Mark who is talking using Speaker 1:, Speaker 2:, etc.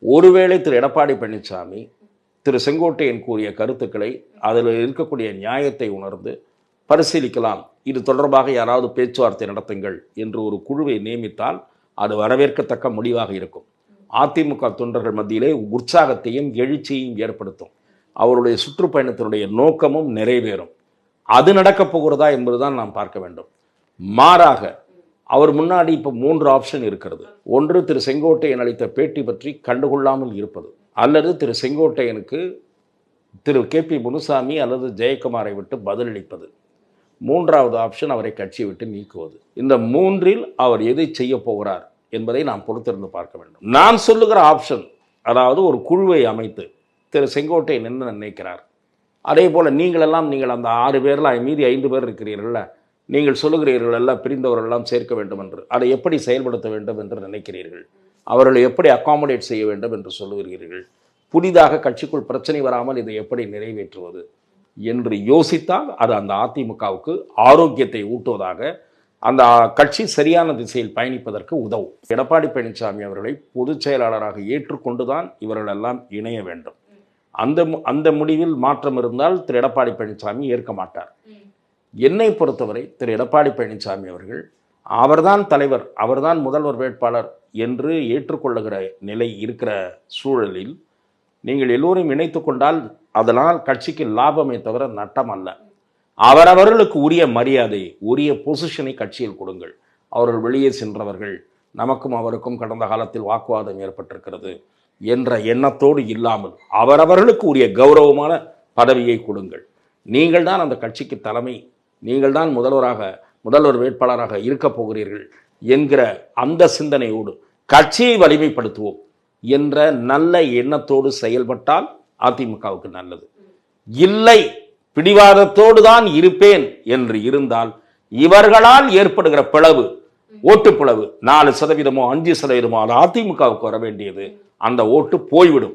Speaker 1: ஒருவேளை திரு எடப்பாடி பழனிசாமி திரு செங்கோட்டையன் கூறிய கருத்துக்களை அதில் இருக்கக்கூடிய நியாயத்தை உணர்ந்து பரிசீலிக்கலாம், இது தொடர்பாக யாராவது பேச்சுவார்த்தை நடத்துங்கள் என்று ஒரு குழுவை நியமித்தால் அது வரவேற்கத்தக்க முடிவாக இருக்கும். அதிமுக தொண்டர்கள் மத்தியிலே உற்சாகத்தையும் எழுச்சியையும் ஏற்படுத்தும். அவருடைய சுற்றுப்பயணத்தினுடைய நோக்கமும் நிறைவேறும். அது நடக்கப் போகிறதா என்பதுதான் நாம் பார்க்க வேண்டும். மாறாக அவர் முன்னாடி இப்போ 3 ஆப்ஷன் இருக்கிறது. ஒன்று, திரு செங்கோட்டையன் அளித்த பேட்டி பற்றி கண்டுகொள்ளாமல் இருப்பது, அல்லது திரு செங்கோட்டையனுக்கு திரு KP முனுசாமி அல்லது ஜெயக்குமாரை விட்டு பதிலளிப்பது, மூன்றாவது ஆப்ஷன் அவரை கட்சியை விட்டு நீக்குவது. இந்த 3இல் அவர் எதை செய்ய போகிறார் என்பதை நாம் பொறுத்திருந்து பார்க்க வேண்டும். நான் சொல்லுகிற ஆப்ஷன், அதாவது ஒரு குழுவை அமைத்து திரு செங்கோட்டையன் என்ன நினைக்கிறார், அதே போல் நீங்கள் அந்த 6 பேரில் மீதி 5 பேர் இருக்கிறீர்கள்ல, நீங்கள் சொல்லுகிறீர்கள் எல்லாம் பிரிந்தவர்களெல்லாம் சேர்க்க வேண்டும் என்று, அதை எப்படி செயல்படுத்த வேண்டும் என்று நினைக்கிறீர்கள், அவர்களை எப்படி அகாமடேட் செய்ய வேண்டும் என்று சொல்லுகிறீர்கள், புதிதாக கட்சிக்குள் பிரச்சனை வராமல் இதை எப்படி நிறைவேற்றுவது என்று யோசித்தால் அது அந்த அதிமுகவுக்கு ஆரோக்கியத்தை ஊட்டுவதாக, அந்த கட்சி சரியான திசையில் பயணிப்பதற்கு உதவும். எடப்பாடி பழனிசாமி அவர்களை பொதுச் செயலாளராக ஏற்றுக்கொண்டுதான் இவர்களெல்லாம் இணைய வேண்டும். அந்த முடிவில் மாற்றம் இருந்தால் திரு எடப்பாடி பழனிசாமி ஏற்க மாட்டார். என்னை பொறுத்தவரை திரு எடப்பாடி பழனிசாமி அவர்கள் அவர்தான் தலைவர், அவர்தான் முதல்வர் வேட்பாளர் என்று ஏற்றுக்கொள்ளுகிற நிலை இருக்கிற சூழலில் நீங்கள் எல்லோரையும் இணைத்து கொண்டால் அதனால் கட்சிக்கு லாபமே தவிர நட்டம் அல்ல. அவரவர்களுக்கு உரிய மரியாதை, உரிய பொசிஷனை கட்சியில் கொடுங்கள். அவர்கள் வெளியே சென்றவர்கள், நமக்கும் அவருக்கும் கடந்த காலத்தில் வாக்குவாதம் ஏற்பட்டிருக்கிறது என்ற எண்ணத்தோடு இல்லாமல் அவரவர்களுக்கு உரிய கௌரவமான பதவியை கொடுங்கள். நீங்கள் தான் அந்த கட்சிக்கு தலைமை, நீங்கள் தான் முதல்வர் வேட்பாளராக இருக்க போகிறீர்கள் என்கிற அந்த சிந்தனையோடு கட்சியை வலிமைப்படுத்துவோம் என்ற நல்ல எண்ணத்தோடு செயல்பட்டால் அதிமுகவுக்கு நல்லது. இல்லை, பிடிவாதத்தோடு தான் இருப்பேன் என்று இருந்தால் இவர்களால் ஏற்படுகிற பிளவு, ஓட்டு பிளவு 4% 5% அது அதிமுகவுக்கு வர வேண்டியது, அந்த ஓட்டு போய்விடும்.